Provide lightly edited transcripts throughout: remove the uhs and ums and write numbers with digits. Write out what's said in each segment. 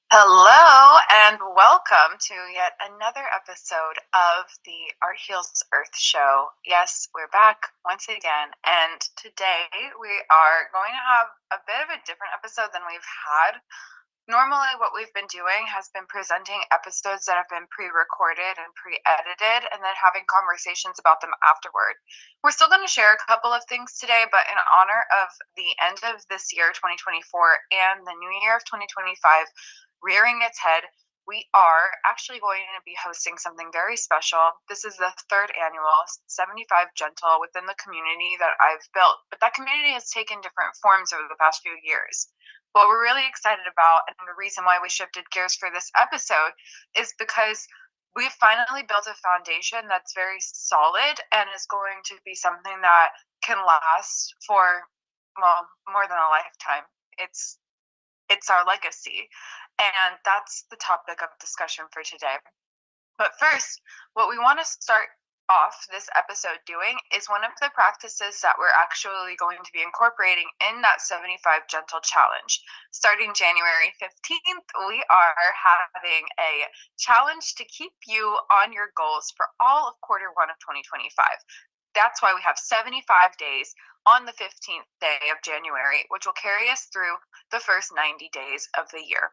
Hello and welcome to yet another episode of the Art Heals Earth show. Yes, we're back once again, and today we are going to have a bit of a different episode than we've had. Normally, what we've been doing has been presenting episodes that have been pre-recorded and pre-edited, and then having conversations about them afterward. We're still going to share a couple of things today, but in honor of the end of this year, 2024, and the new year of 2025 rearing its head, we are actually going to be hosting something very special. This is the third annual 75 Gentle within the community that I've built, but that community has taken different forms over the past few years. What we're really excited about, and the reason why we shifted gears for this episode, is because we've finally built a foundation that's very solid and is going to be something that can last for, well, more than a lifetime. It's our legacy, and that's the topic of discussion for today. But first, what we want to start off this episode doing is one of the practices that we're actually going to be incorporating in that 75 Gentle Challenge. Starting January 15th, we are having a challenge to keep you on your goals for all of quarter one of 2025. That's why we have 75 days on the 15th day of January, which will carry us through the first 90 days of the year.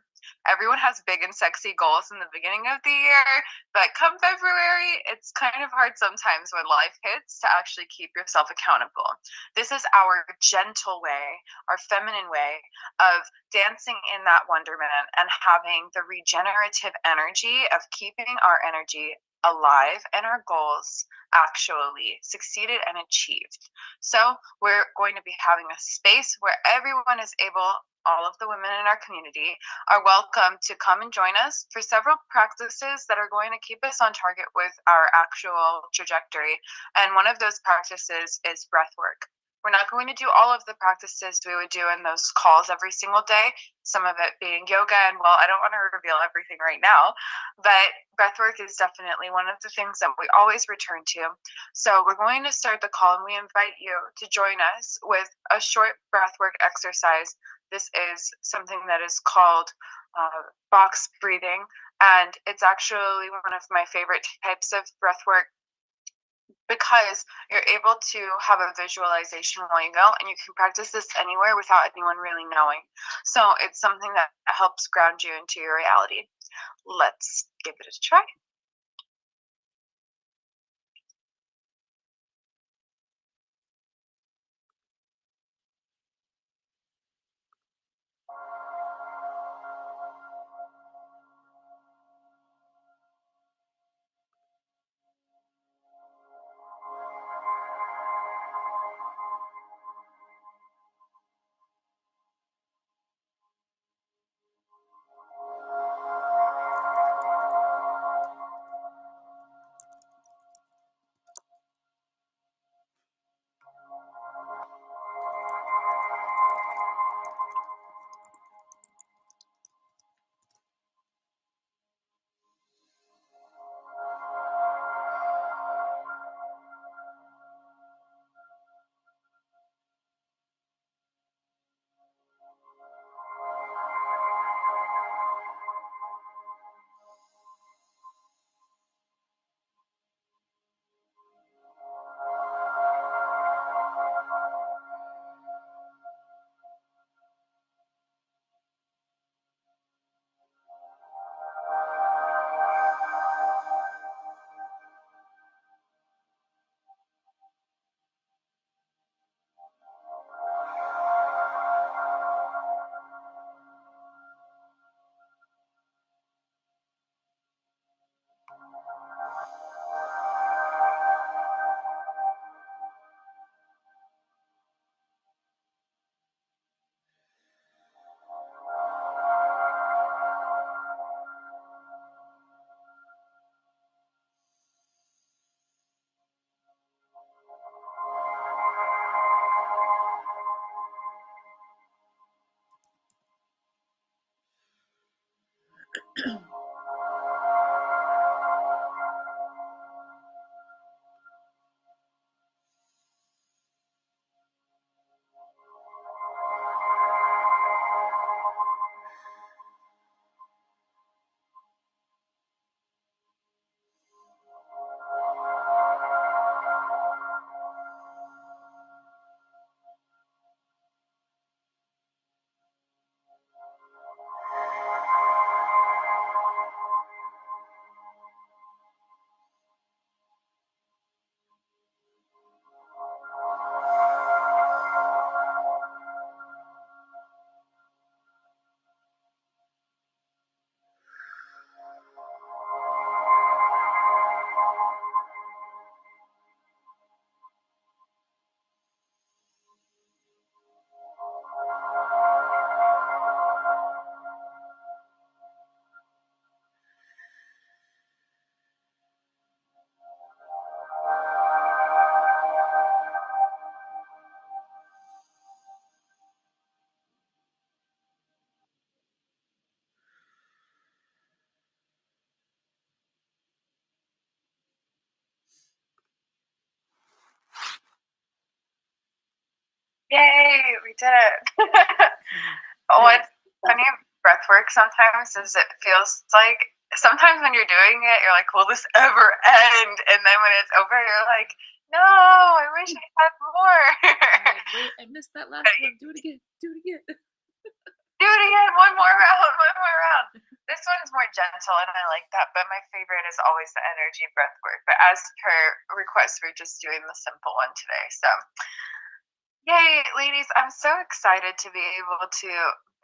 Everyone has big and sexy goals in the beginning of the year, but come February, it's kind of hard sometimes when life hits to actually keep yourself accountable. This is our gentle way, our feminine way of dancing in that wonderment and having the regenerative energy of keeping our energy alive and our goals actually succeeded and achieved. So we're going to be having a space where everyone is able, all of the women in our community are welcome to come and join us for several practices that are going to keep us on target with our actual trajectory. And one of those practices is breath work. We're not going to do all of the practices we would do in those calls every single day, some of it being yoga. And well, I don't want to reveal everything right now, but breathwork is definitely one of the things that we always return to. So we're going to start the call, and we invite you to join us with a short breathwork exercise. This is something that is called box breathing, and it's actually one of my favorite types of breathwork because you're able to have a visualization while you go, and you can practice this anywhere without anyone really knowing. So it's something that helps ground you into your reality. Let's give it a try. We did it. What's funny about breath work sometimes is it feels like sometimes when you're doing it, you're like, will this ever end? And then when it's over, you're like, no, I wish I had more. Like, wait, I missed that last one. Do it again. Do it again. Do it again. One more round. This one's more gentle, and I like that. But my favorite is always the energy breath work. But as per request, we're just doing the simple one today. So, yay, ladies! I'm so excited to be able to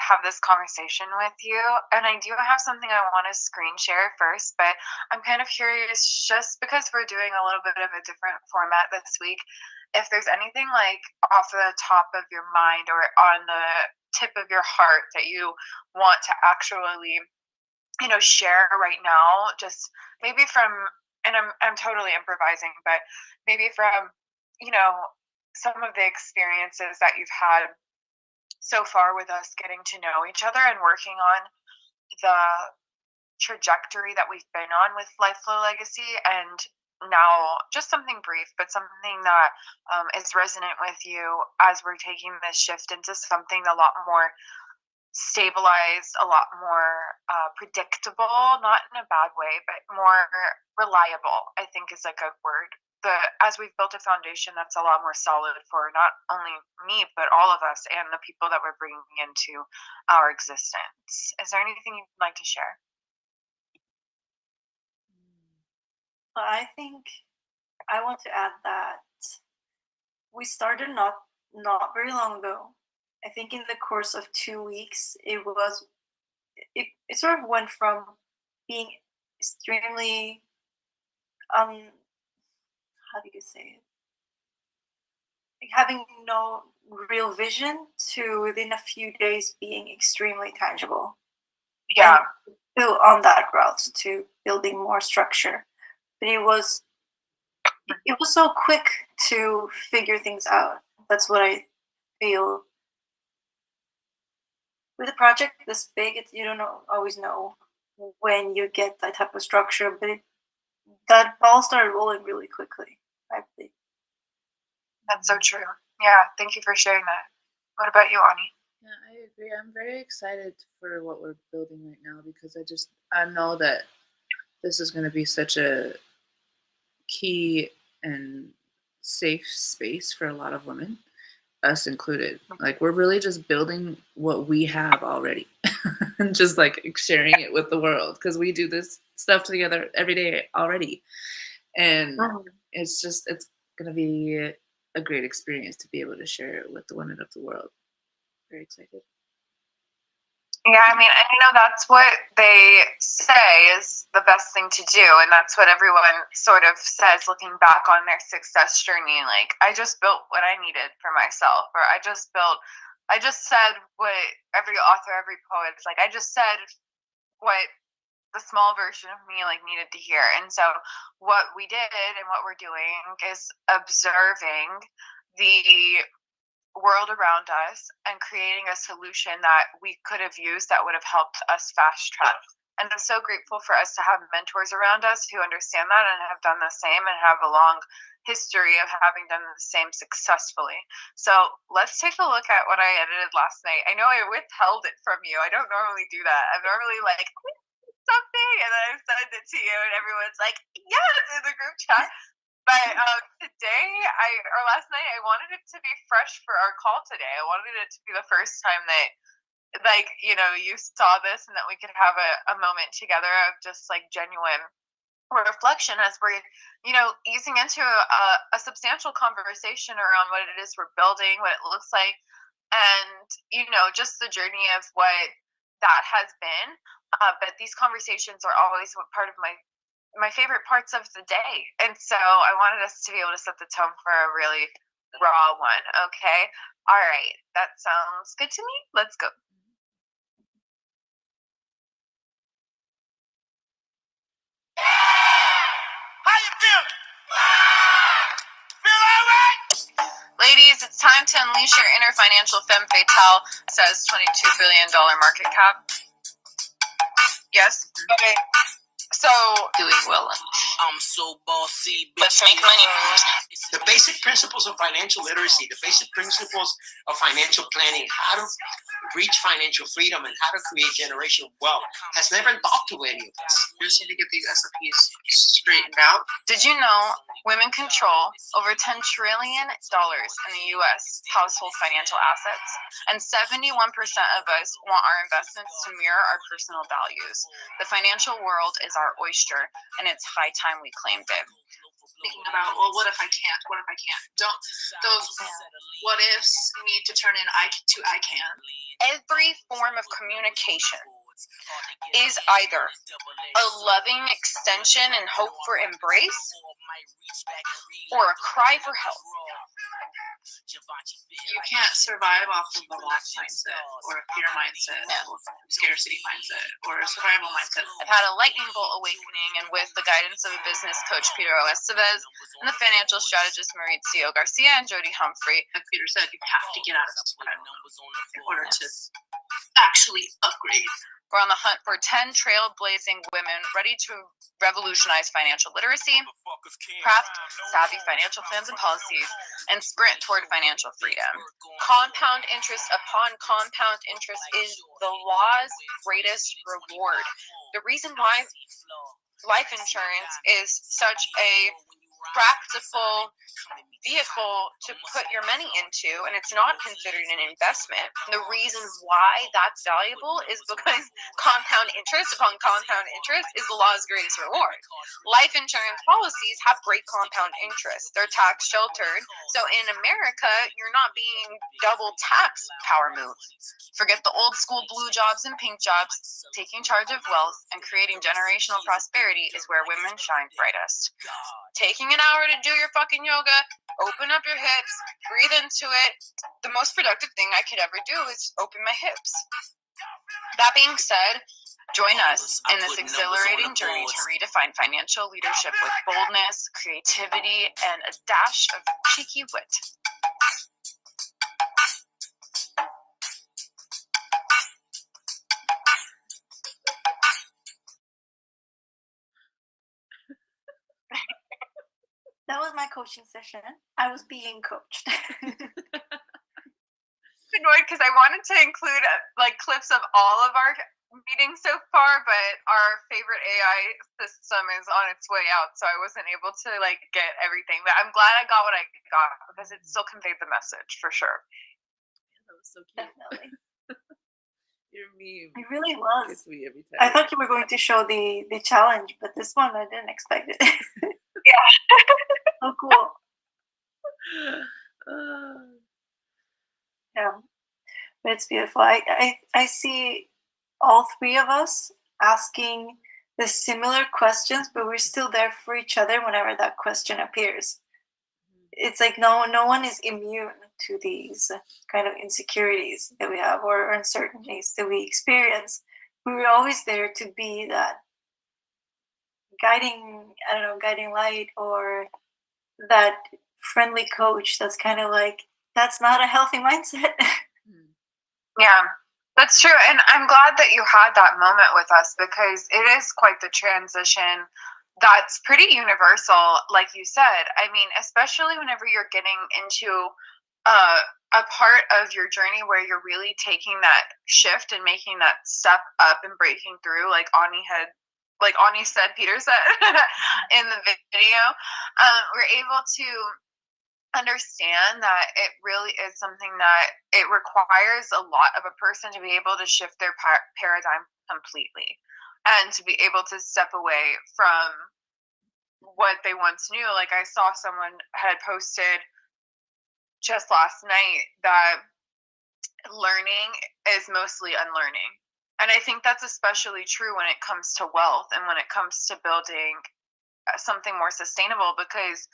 have this conversation with you. And I do have something I want to screen share first, but I'm kind of curious, just because we're doing a little bit of a different format this week, if there's anything like off the top of your mind or on the tip of your heart that you want to actually, share right now, just maybe from, and I'm totally improvising, but maybe from, some of the experiences that you've had so far with us getting to know each other and working on the trajectory that we've been on with Life Flow Legacy, and now just something brief, but something that is resonant with you as we're taking this shift into something a lot more stabilized, a lot more predictable, not in a bad way, but more reliable, I think is a good word. As we've built a foundation that's a lot more solid for not only me, but all of us and the people that we're bringing into our existence. Is there anything you'd like to share? I think I want to add that we started not very long ago. I think in the course of 2 weeks, it sort of went from being extremely how do you say it? Like having no real vision to within a few days being extremely tangible. Yeah. And built on that route to building more structure. But it was so quick to figure things out. That's what I feel. With a project this big, you don't always know when you get that type of structure, but that ball started rolling really quickly, I believe. That's so true. Yeah, thank you for sharing that. What about you, Ani? Yeah, I agree. I'm very excited for what we're building right now because I know that this is going to be such a key and safe space for a lot of women, us included. Like, we're really just building what we have already and just like sharing it with the world because we do this stuff together every day already. And it's going to be a great experience to be able to share it with the women of the world. Very excited. Yeah, I mean, that's what they say is the best thing to do. And that's what everyone sort of says looking back on their success journey. Like, I just built what I needed for myself, or I just said what every author, every poet is like, I just said what the small version of me like needed to hear. And so what we did and what we're doing is observing the world around us and creating a solution that we could have used that would have helped us fast track. And I'm so grateful for us to have mentors around us who understand that and have done the same and have a long history of having done the same successfully. So let's take a look at what I edited last night. I know I withheld it from you. I don't normally do that. I'm normally like, something, and then I send it to you and everyone's like, yes, in the group chat. But last night, I wanted it to be fresh for our call today. I wanted it to be the first time that, you saw this and that we could have a moment together of just like genuine reflection as we're, easing into a substantial conversation around what it is we're building, what it looks like, and, just the journey of what that has been. But these conversations are always part of my favorite parts of the day. And so I wanted us to be able to set the tone for a really raw one. Okay. All right. That sounds good to me. Let's go. How you feeling? Feel all right? Ladies, it's time to unleash your inner financial femme fatale, says $22 billion market cap. Yes? Okay. So doing well. I'm so bossy. Let's make money moves. The basic principles of financial literacy, the basic principles of financial planning, how to reach financial freedom and how to create generational wealth has never been taught to any of us. You just need to get these SOPs straightened out. Did you know women control over $10 trillion in the U.S. household financial assets? And 71% of us want our investments to mirror our personal values. The financial world is our oyster, and it's high time we claimed it. Thinking about, well, what if I can't? What if I can't? Don't those what ifs need to turn in I can. Every form of communication is either a loving extension and hope for embrace or a cry for help. You can't survive off of a lack mindset or a fear mindset or scarcity mindset or a survival mindset. I've had a lightning bolt awakening, and with the guidance of a business coach, Peter O. Estevez, and the financial strategist, Mauricio Garcia and Jody Humphrey. Like Peter said, you have to get out of survival in order to actually upgrade. We're on the hunt for 10 trailblazing women ready to revolutionize financial literacy, craft savvy financial plans and policies, and sprint toward financial freedom. Compound interest upon compound interest is the law's greatest reward. The reason why life insurance is such a practical vehicle to put your money into, and it's not considered an investment. The reason why that's valuable is because compound interest upon compound interest is the law's greatest reward. Life insurance policies have great compound interest. They're tax sheltered. So in America, you're not being double taxed. Power move. Forget the old school blue jobs and pink jobs. Taking charge of wealth and creating generational prosperity is where women shine brightest. Taking an hour to do your fucking yoga, open up your hips, breathe into it. The most productive thing I could ever do is open my hips. That being said, join us in this exhilarating journey to redefine financial leadership with boldness, creativity, and a dash of cheeky wit. That was my coaching session. I was being coached. Annoyed because I wanted to include like clips of all of our meetings so far, but our favorite AI system is on its way out, so I wasn't able to like get everything. But I'm glad I got what I got because it still conveyed the message for sure. That was so cute. Definitely. Your meme. It really was. Gets me every time. I thought you were going to show the challenge, but this one I didn't expect it. Yeah. So cool. Yeah. But it's beautiful. I see all three of us asking the similar questions, but we're still there for each other whenever that question appears. It's like no one is immune to these kind of insecurities that we have or uncertainties that we experience. We were always there to be that guiding light or that friendly coach that's kind of like, that's not a healthy mindset. Yeah, that's true. And I'm glad that you had that moment with us because it is quite the transition that's pretty universal, like you said. I mean, especially whenever you're getting into a part of your journey where you're really taking that shift and making that step up and breaking through, like Ani said, Peter said in the video, we're able to understand that it really is something that it requires a lot of a person to be able to shift their paradigm completely and to be able to step away from what they once knew. Like I saw someone had posted just last night that learning is mostly unlearning. And I think that's especially true when it comes to wealth and when it comes to building something more sustainable, because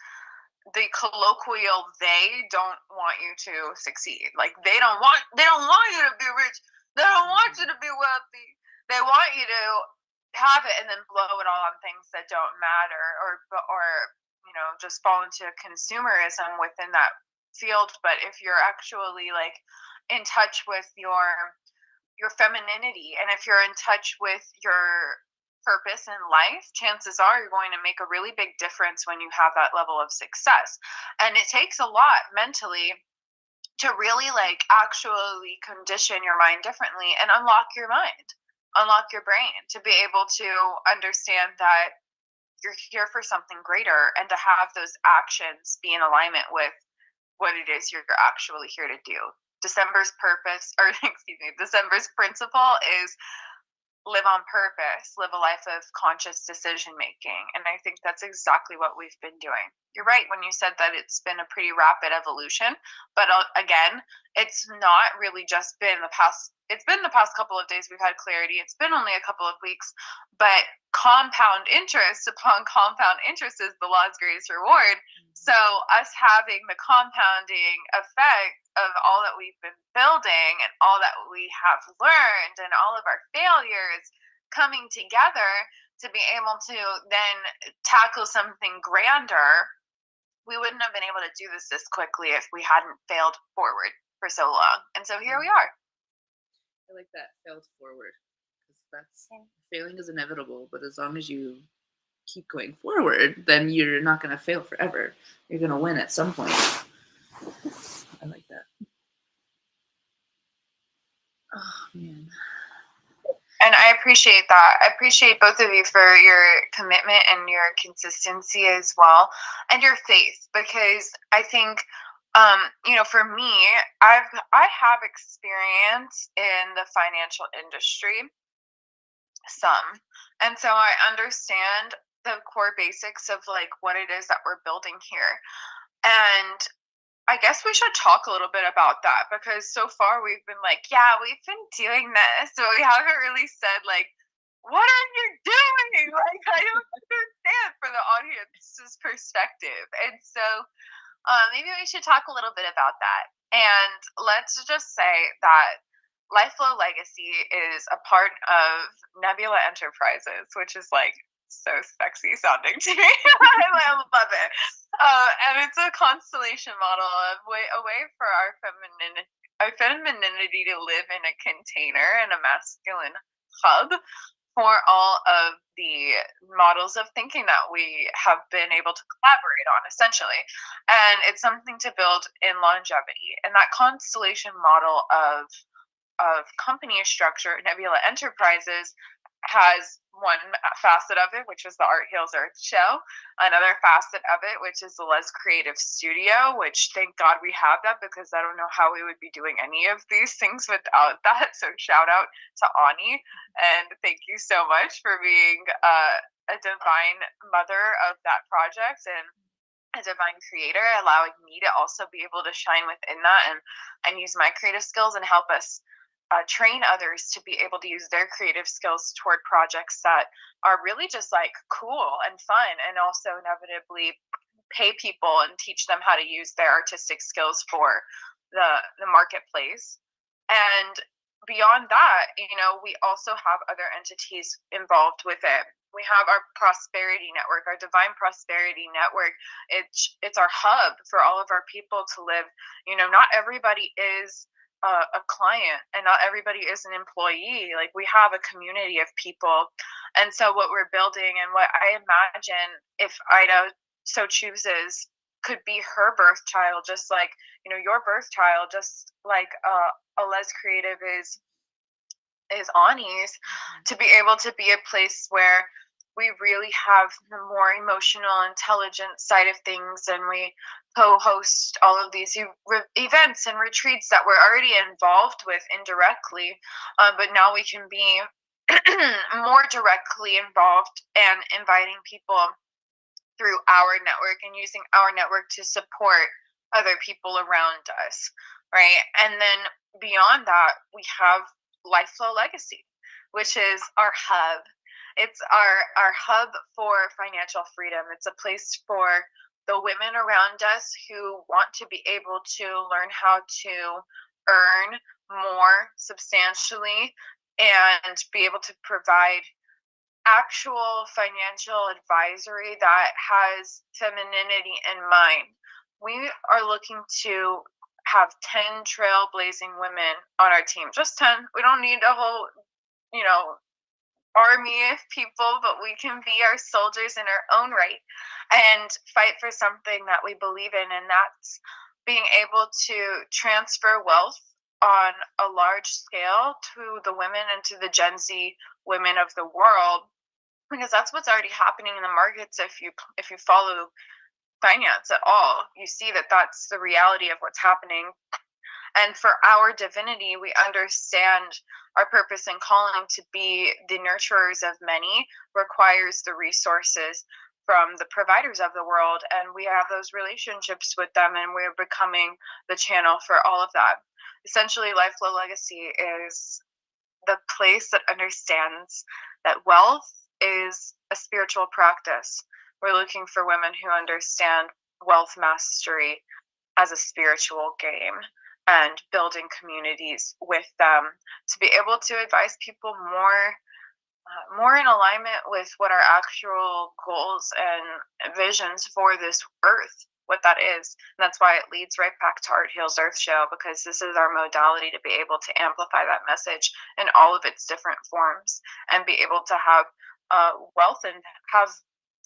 the colloquial they don't want you to succeed. Like they don't want you to be rich. They don't want you to be wealthy. They want you to have it and then blow it all on things that don't matter, or just fall into consumerism within that field. But if you're actually like in touch with your femininity, and if you're in touch with your purpose in life, chances are you're going to make a really big difference when you have that level of success. And it takes a lot mentally to really like actually condition your mind differently and unlock your mind, unlock your brain to be able to understand that you're here for something greater and to have those actions be in alignment with what it is you're actually here to do. December's purpose, or excuse me, December's principle is live on purpose, live a life of conscious decision making. And I think that's exactly what we've been doing. You're right when you said that it's been a pretty rapid evolution, but again, it's not really just been it's been the past couple of days we've had clarity. It's been only a couple of weeks, but compound interest upon compound interest is the law's greatest reward. So us having the compounding effect of all that we've been building and all that we have learned and all of our failures coming together to be able to then tackle something grander, we wouldn't have been able to do this quickly if we hadn't failed forward for so long. And so here we are. I like that, failed forward, because failing is inevitable, but as long as you keep going forward, then you're not going to fail forever. You're going to win at some point. I like that. Oh, man. And I appreciate that. I appreciate both of you for your commitment and your consistency as well, and your faith, because I think, for me, I have experience in the financial industry, some, and so I understand the core basics of like what it is that we're building here. And I guess we should talk a little bit about that, because so far we've been like, yeah, we've been doing this, but we haven't really said like, what are you doing? Like, I don't understand for the audience's perspective. And so maybe we should talk a little bit about that. And let's just say that Lifeflow Legacy is a part of Nebula Enterprises, which is like so sexy sounding to me. I love it. And it's a constellation model of a way for our femininity to live in a container and a masculine hub for all of the models of thinking that we have been able to collaborate on, essentially. And it's something to build in longevity. And that constellation model of company structure, Nebula Enterprises, has one facet of it, which is the Art Heals Earth show. Another facet of it, which is the Les Creative Studio, which thank God we have that, because I don't know how we would be doing any of these things without that. So shout out to Ani, and thank you so much for being a divine mother of that project and a divine creator, allowing me to also be able to shine within that and use my creative skills and help us train others to be able to use their creative skills toward projects that are really just like cool and fun, and also inevitably pay people and teach them how to use their artistic skills for the marketplace. And beyond that, we also have other entities involved with it. We have our prosperity network, our divine prosperity network. It's our hub for all of our people to live. Not everybody is a client, and not everybody is an employee. Like, we have a community of people. And so what we're building, and what I imagine, if Ida so chooses, could be her birth child, just like your birth child, just like a Les Creative is Ani's, to be able to be a place where we really have the more emotional, intelligent side of things, and we co-host all of these events and retreats that we're already involved with indirectly, but now we can be more directly involved and inviting people through our network and using our network to support other people around us, right? And then beyond that, we have Lifeflow Legacy, which is our hub. It's our hub for financial freedom. It's a place for the women around us who want to be able to learn how to earn more substantially and be able to provide actual financial advisory that has femininity in mind. We are looking to have 10 trailblazing women on our team. Just 10. We don't need a whole, army of people, but we can be our soldiers in our own right and fight for something that we believe in, and that's being able to transfer wealth on a large scale to the women and to the Gen Z women of the world, because that's what's already happening in the markets. If you follow finance at all, you see that that's the reality of what's happening. And for our divinity, we understand our purpose and calling to be the nurturers of many requires the resources from the providers of the world. And we have those relationships with them, and we're becoming the channel for all of that. Essentially, Life Flow Legacy is the place that understands that wealth is a spiritual practice. We're looking for women who understand wealth mastery as a spiritual game and building communities with them to be able to advise people more in alignment with what our actual goals and visions for this earth, what that is. And that's why it leads right back to Art Heals Earth show, because this is our modality to be able to amplify that message in all of its different forms and be able to have wealth and have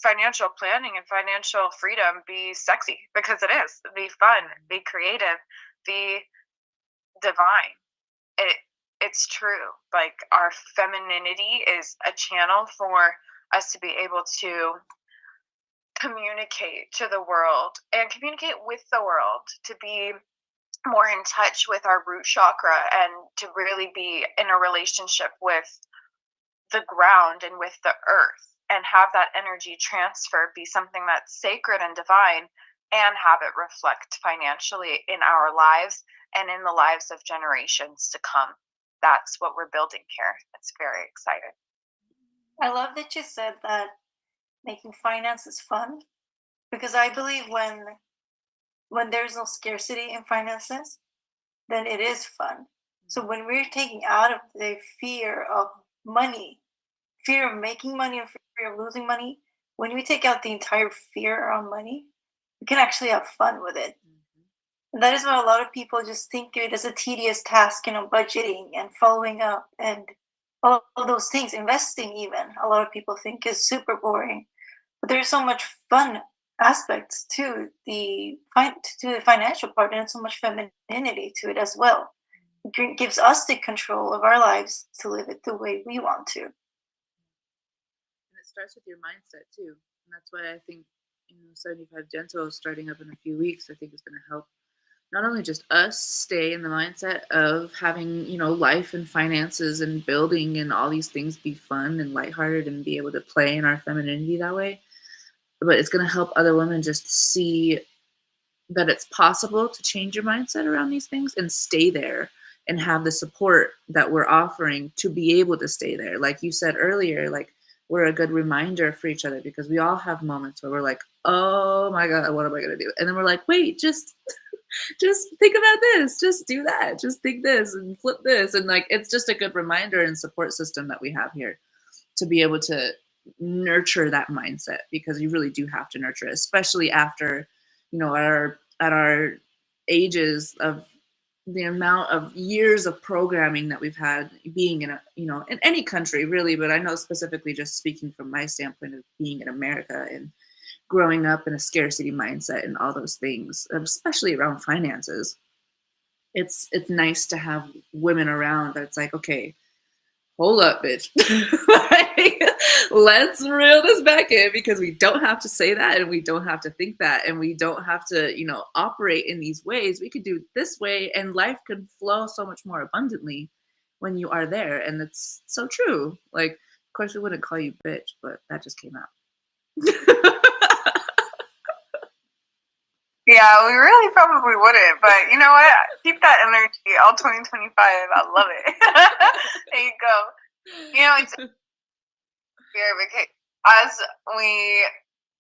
financial planning and financial freedom be sexy, because it is. Be fun, be creative, be divine. It's true. Like, our femininity is a channel for us to be able to communicate to the world and communicate with the world, to be more in touch with our root chakra and to really be in a relationship with the ground and with the earth, and have that energy transfer be something that's sacred and divine, and have it reflect financially in our lives and in the lives of generations to come. That's what we're building here. It's very exciting. I love that you said that making finance is fun, because I believe when there's no scarcity in finances, then it is fun. So when we're taking out of the fear of money, fear of making money and fear of losing money, when we take out the entire fear around money, we can actually have fun with it. And that is what a lot of people just think it as a tedious task, budgeting and following up and all of those things, investing even. A lot of people think is super boring. But there's so much fun aspects to the financial part, and so much femininity to it as well. It gives us the control of our lives to live it the way we want to. And it starts with your mindset too. And that's why I think 75 Gentle starting up in a few weeks, I think is going to help not only just us stay in the mindset of having, life and finances and building and all these things be fun and lighthearted and be able to play in our femininity that way, but it's going to help other women just see that it's possible to change your mindset around these things and stay there and have the support that we're offering to be able to stay there. Like you said earlier, like, we're a good reminder for each other, because we all have moments where we're like, oh my God, what am I going to do? And then we're like, wait, just think about this, just do that, just think this and flip this. And like, it's just a good reminder and support system that we have here to be able to nurture that mindset, because you really do have to nurture it, especially after, at our ages of the amount of years of programming that we've had being in in any country really, but I know specifically just speaking from my standpoint of being in America and growing up in a scarcity mindset and all those things, especially around finances. It's nice to have women around that's like, okay, hold up, bitch. Like, let's reel this back in, because we don't have to say that, and we don't have to think that, and we don't have to, operate in these ways. We could do it this way, and life could flow so much more abundantly when you are there. And it's so true. Like, of course, we wouldn't call you bitch, but that just came out. Yeah, we really probably wouldn't, but you know what? Keep that energy all 2025. I love it. There you go. It's weird because, as we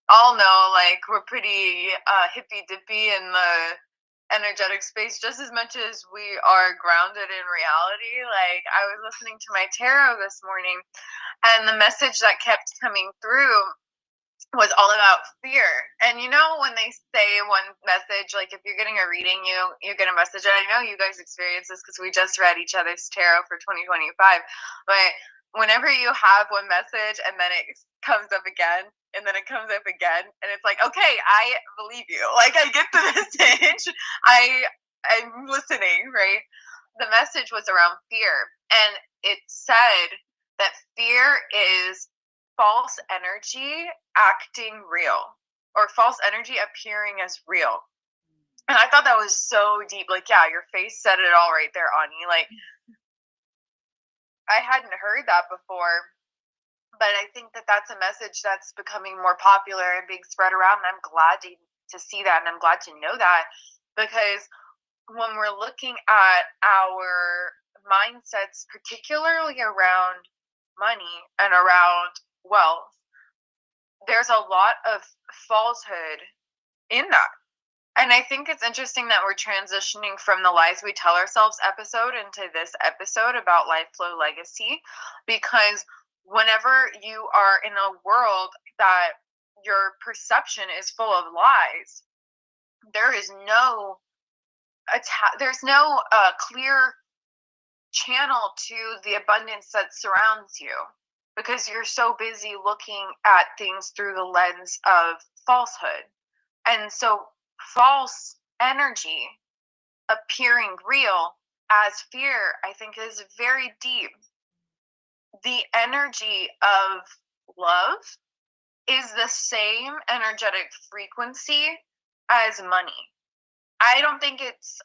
all know, like, we're pretty hippy dippy in the energetic space, just as much as we are grounded in reality. Like, I was listening to my tarot this morning, and the message that kept coming through was all about fear. And when they say one message, like, if you're getting a reading, you get a message. And I know you guys experience this because we just read each other's tarot for 2025. But whenever you have one message and then it comes up again and then it comes up again and it's like, okay, I believe you. Like, I get the message. I'm listening, right? The message was around fear, and it said that fear is false energy acting real, or false energy appearing as real. And I thought that was so deep. Like, yeah, your face said it all right there, Ani. Like, I hadn't heard that before, but I think that that's a message that's becoming more popular and being spread around. And I'm glad to see that, and I'm glad to know that, because when we're looking at our mindsets, particularly around money and around wealth, there's a lot of falsehood in that. And I think it's interesting that we're transitioning from the lies we tell ourselves episode into this episode about life flow legacy, because whenever you are in a world that your perception is full of lies, there is no there's no clear channel to the abundance that surrounds you, because you're so busy looking at things through the lens of falsehood. And so false energy appearing real as fear, I think, is very deep. The energy of love is the same energetic frequency as money. I don't think it's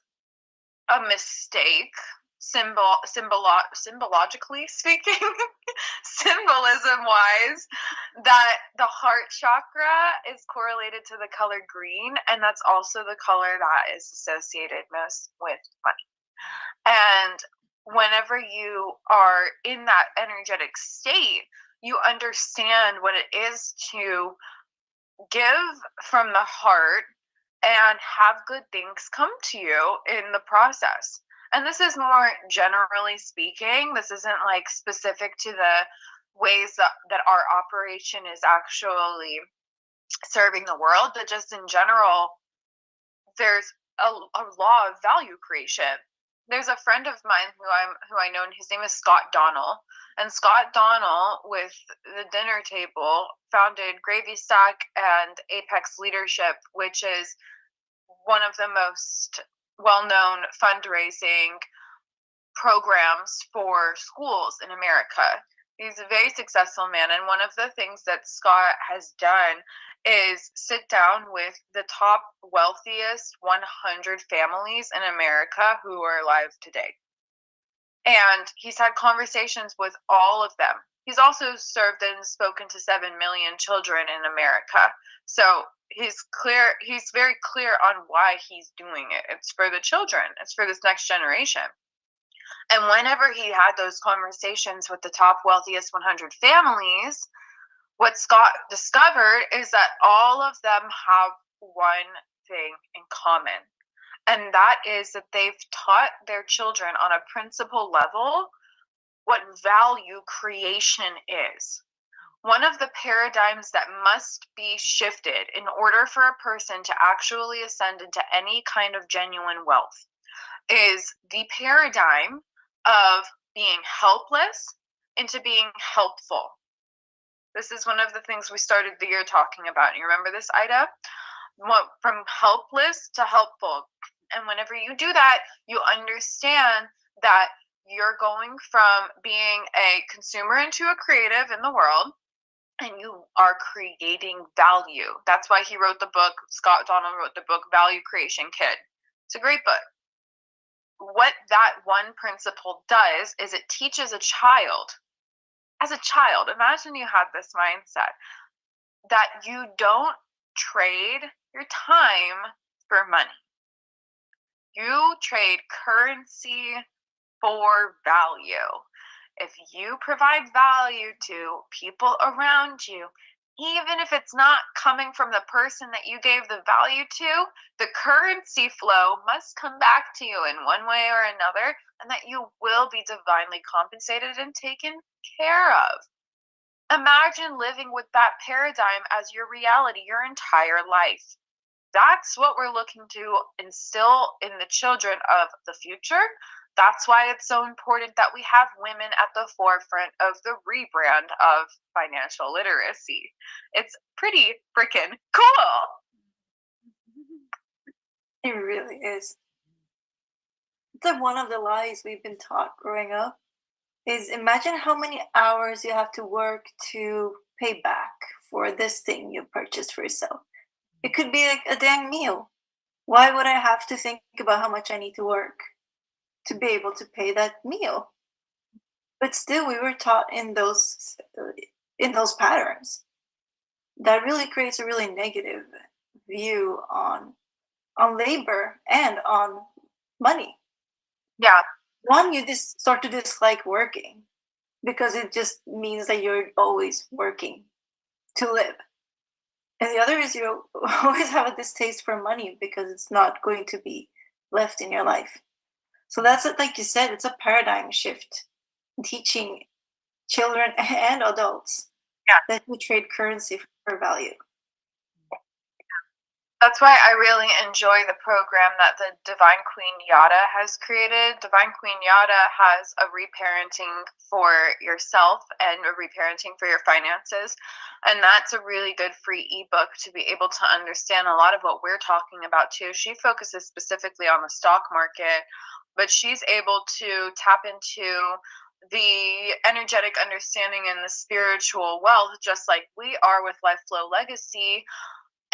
a mistake, symbologically speaking, symbolism wise, that the heart chakra is correlated to the color green, and that's also the color that is associated most with money. And whenever you are in that energetic state, you understand what it is to give from the heart and have good things come to you in the process. And this is more generally speaking. This isn't like specific to the ways that our operation is actually serving the world, but just in general, there's a law of value creation. There's a friend of mine who I know, and his name is Scott Donnell. And Scott Donnell, with the dinner table, founded Gravy Stack and Apex Leadership, which is one of the most well-known fundraising programs for schools in America. He's a very successful man, and one of the things that Scott has done is sit down with the top wealthiest 100 families in America who are alive today. And he's had conversations with all of them. He's also served and spoken to 7 million children in America. So he's very clear on why he's doing it. It's for the children. It's for this next generation. And whenever he had those conversations with the top wealthiest 100 families, what Scott discovered is that all of them have one thing in common. And that is that they've taught their children on a principle level what value creation is. One of the paradigms that must be shifted in order for a person to actually ascend into any kind of genuine wealth is the paradigm of being helpless into being helpful. This is one of the things we started the year talking about. You remember this, Ida? From helpless to helpful. And whenever you do that, you understand that you're going from being a consumer into a creative in the world, and you are creating value. That's why he wrote the book, Scott Donnell wrote the book, Value Creation Kid. It's a great book. What that one principle does is it teaches a child, as a child, imagine you had this mindset, that you don't trade your time for money. You trade currency for value. If you provide value to people around you, even if it's not coming from the person that you gave the value to, the currency flow must come back to you in one way or another, and that you will be divinely compensated and taken care of. Imagine living with that paradigm as your reality your entire life. That's what we're looking to instill in the children of the future, that's why it's so important that we have women at the forefront of the rebrand of financial literacy. It's pretty freaking cool. It really is. It's like one of the lies we've been taught growing up is imagine how many hours you have to work to pay back for this thing you purchased for yourself. It could be like a dang meal. Why would I have to think about how much I need to work to be able to pay that meal? But still, we were taught in those patterns. That really creates a really negative view on labor and on money. Yeah. One, you just start to dislike working because it just means that you're always working to live. And the other is you always have a distaste for money because it's not going to be left in your life. So that's it, like you said, it's a paradigm shift, teaching children and adults that you trade currency for value. That's why I really enjoy the program that the Divine Queen Yada has created. Divine Queen Yada has a reparenting for yourself and a reparenting for your finances. And that's a really good free ebook to be able to understand a lot of what we're talking about too. She focuses specifically on the stock market, but she's able to tap into the energetic understanding and the spiritual wealth, just like we are with Life Flow Legacy,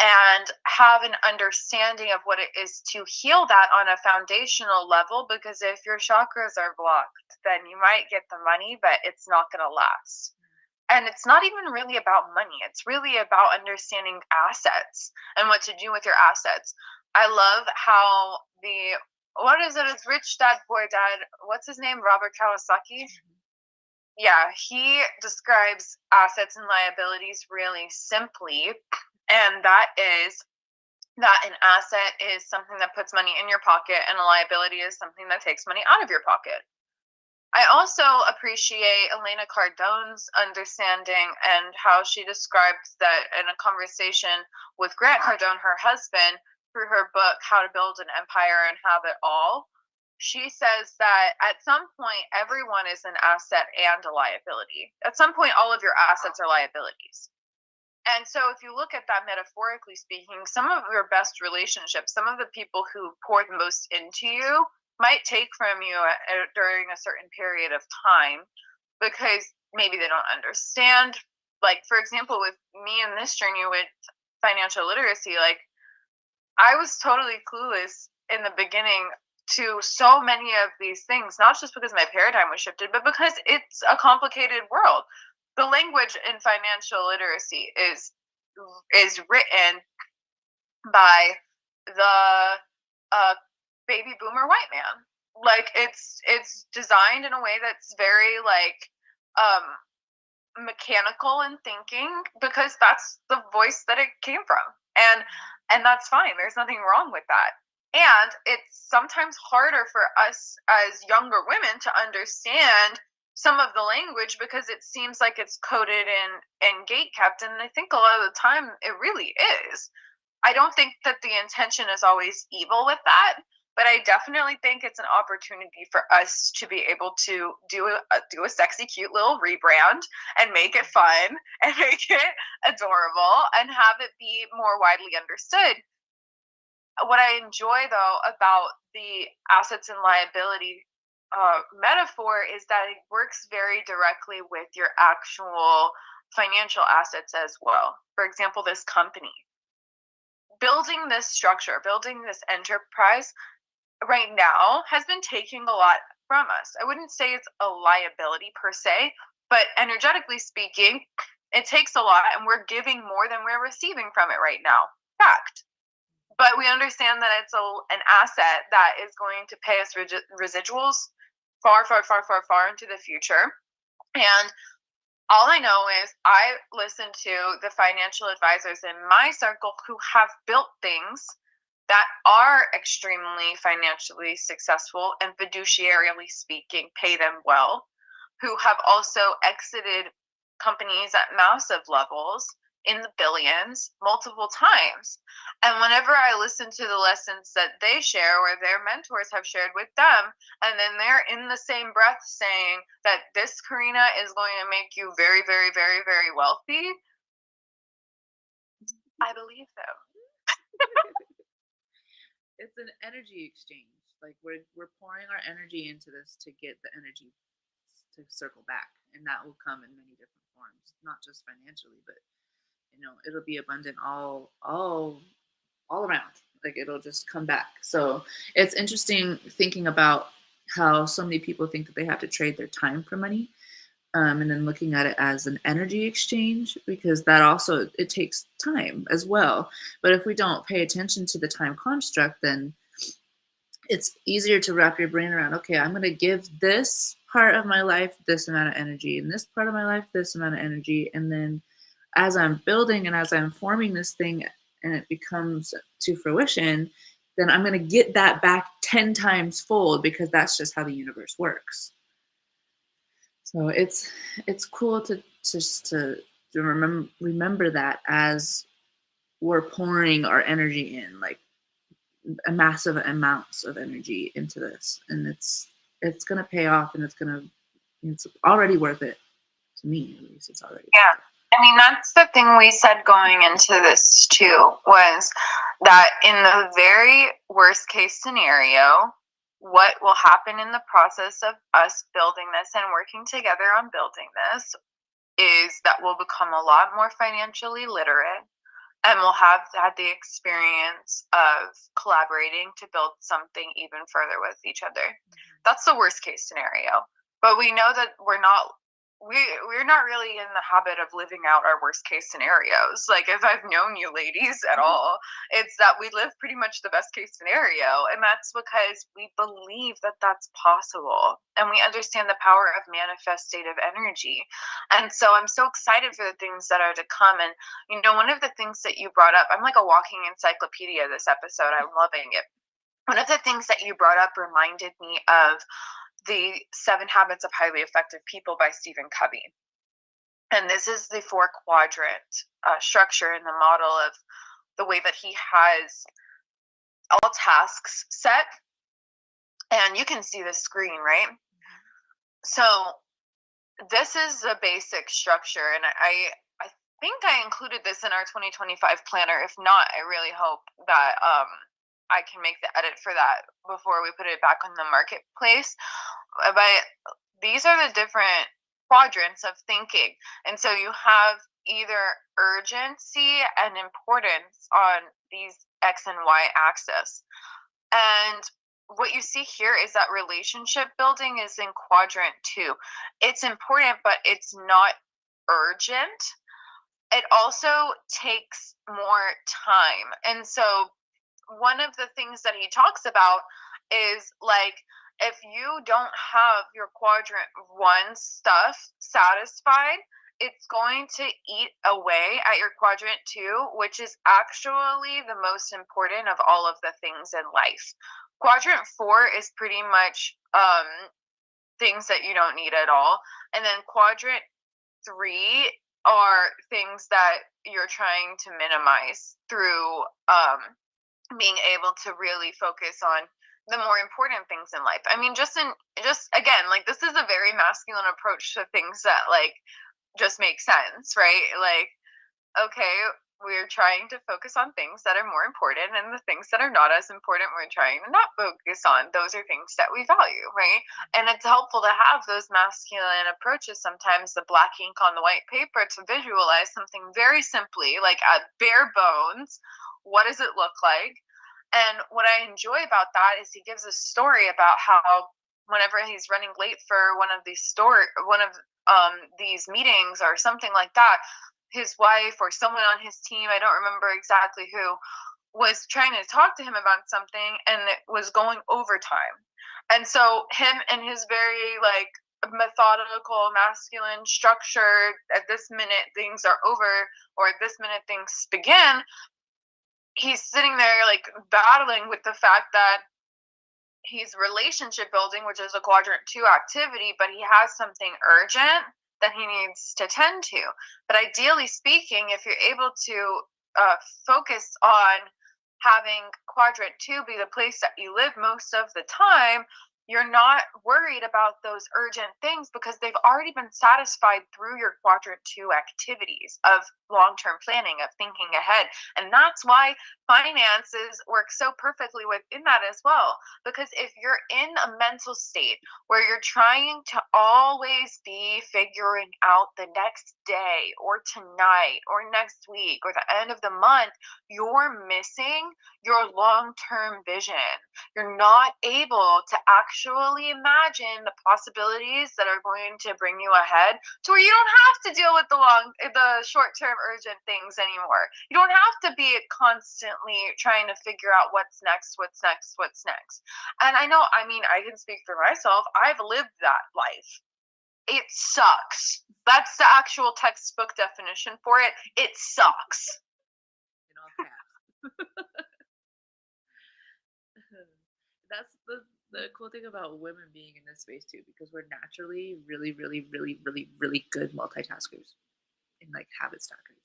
and have an understanding of what it is to heal that on a foundational level. Because if your chakras are blocked, then you might get the money, but it's not going to last. And it's not even really about money. It's really about understanding assets and what to do with your assets. I love how what is it? It's Rich Dad Poor Dad. What's his name? Robert Kiyosaki. Yeah, he describes assets and liabilities really simply. And that is that an asset is something that puts money in your pocket, and a liability is something that takes money out of your pocket. I also appreciate Elena Cardone's understanding and how she describes that in a conversation with Grant Cardone, her husband, through her book, How to Build an Empire and Have It All. She says that at some point, everyone is an asset and a liability. At some point, all of your assets are liabilities. And so, if you look at that metaphorically speaking, some of your best relationships, some of the people who pour the most into you, might take from you during a certain period of time because maybe they don't understand. Like, for example, with me in this journey with financial literacy, like, I was totally clueless in the beginning to so many of these things, not just because my paradigm was shifted, but because it's a complicated world. The language in financial literacy is written by the baby boomer white man. Like, it's designed in a way that's very like mechanical in thinking, because that's the voice that it came from, and that's fine. There's nothing wrong with that. And it's sometimes harder for us as younger women to understand some of the language because it seems like it's coded and gate kept, and I think a lot of the time it really is. I don't think that the intention is always evil with that, but I definitely think it's an opportunity for us to be able to do a sexy, cute little rebrand and make it fun and make it adorable and have it be more widely understood. What I enjoy, though, about the assets and liability metaphor is that it works very directly with your actual financial assets as well. For example, this company. Building this structure, building this enterprise right now has been taking a lot from us. I wouldn't say it's a liability per se, but energetically speaking, it takes a lot, and we're giving more than we're receiving from it right now. Fact. But we understand that it's an asset that is going to pay us residuals far, far, far, far, far into the future. And all I know is I listen to the financial advisors in my circle who have built things that are extremely financially successful and, fiduciarily speaking, pay them well, who have also exited companies at massive levels in the billions multiple times. And whenever I listen to the lessons that they share or their mentors have shared with them, and then they're in the same breath saying that this, Karina, is going to make you very, very, very, very wealthy, I believe them. It's an energy exchange. Like we're pouring our energy into this to get the energy to circle back, and that will come in many different forms, not just financially, but it'll be abundant all around. Like it'll just come back. So it's interesting thinking about how so many people think that they have to trade their time for money, and then looking at it as an energy exchange, because that also, it takes time as well. But if we don't pay attention to the time construct, then it's easier to wrap your brain around, okay, I'm going to give this part of my life this amount of energy, and this part of my life this amount of energy, and then as I'm building and as I'm forming this thing and it becomes to fruition, then I'm going to get that back 10 times fold, because that's just how the universe works. So it's cool to just to remember that as we're pouring our energy in, like a massive amounts of energy into this, and it's gonna pay off, and it's already worth it. To me, at least, it's already. Yeah. I mean, that's the thing we said going into this too, was that in the very worst case scenario, what will happen in the process of us building this and working together on building this is that we'll become a lot more financially literate, and we'll have had the experience of collaborating to build something even further with each other. That's the worst case scenario. But we know that we're not really in the habit of living out our worst case scenarios. Like, if I've known you ladies at all, it's that we live pretty much the best case scenario, and that's because we believe that that's possible, and we understand the power of manifestative energy. And so I'm so excited for the things that are to come. And one of the things that you brought up, I'm like a walking encyclopedia this episode, I'm loving it. One of the things that you brought up reminded me of the 7 Habits of Highly Effective People by Stephen Covey. And this is the 4-quadrant structure in the model of the way that he has all tasks set. And you can see the screen, right? So this is a basic structure, and I think I included this in our 2025 planner. If not, I really hope that I can make the edit for that before we put it back on the marketplace. But these are the different quadrants of thinking. And so you have either urgency and importance on these X and Y axis. And what you see here is that relationship building is in quadrant 2. It's important, but it's not urgent. It also takes more time. And so one of the things that he talks about is, like, if you don't have your quadrant 1 stuff satisfied, it's going to eat away at your quadrant 2, which is actually the most important of all of the things in life. Quadrant 4 is pretty much things that you don't need at all. And then quadrant 3 are things that you're trying to minimize through being able to really focus on the more important things in life. I mean, just again, like, this is a very masculine approach to things that, like, just make sense, right? Like, okay, we're trying to focus on things that are more important, and the things that are not as important, we're trying to not focus on. Those are things that we value, right? And it's helpful to have those masculine approaches sometimes, the black ink on the white paper, to visualize something very simply, like at bare bones, what does it look like? And what I enjoy about that is he gives a story about how whenever he's running late for one of these meetings or something like that, his wife or someone on his team, I don't remember exactly who, was trying to talk to him about something, and it was going overtime. And so him and his very, like, methodical, masculine structure, at this minute things are over, or at this minute things begin, he's sitting there, like, battling with the fact that he's relationship building, which is a quadrant 2 activity, but he has something urgent that he needs to tend to. But ideally speaking, if you're able to focus on having quadrant 2 be the place that you live most of the time, you're not worried about those urgent things because they've already been satisfied through your quadrant 2 activities of long-term planning, of thinking ahead. And that's why finances work so perfectly within that as well. Because if you're in a mental state where you're trying to always be figuring out the next day or tonight or next week or the end of the month, you're missing your long-term vision. You're not able to actually imagine the possibilities that are going to bring you ahead to where you don't have to deal with the short-term urgent things anymore. You don't have to be constantly trying to figure out what's next. And I know, I mean, I can speak for myself. I've lived that life. It sucks. That's the actual textbook definition for it. It sucks. In all caps. That's the cool thing about women being in this space too, because we're naturally really, really, really, really, really good multitaskers and like habit stackers.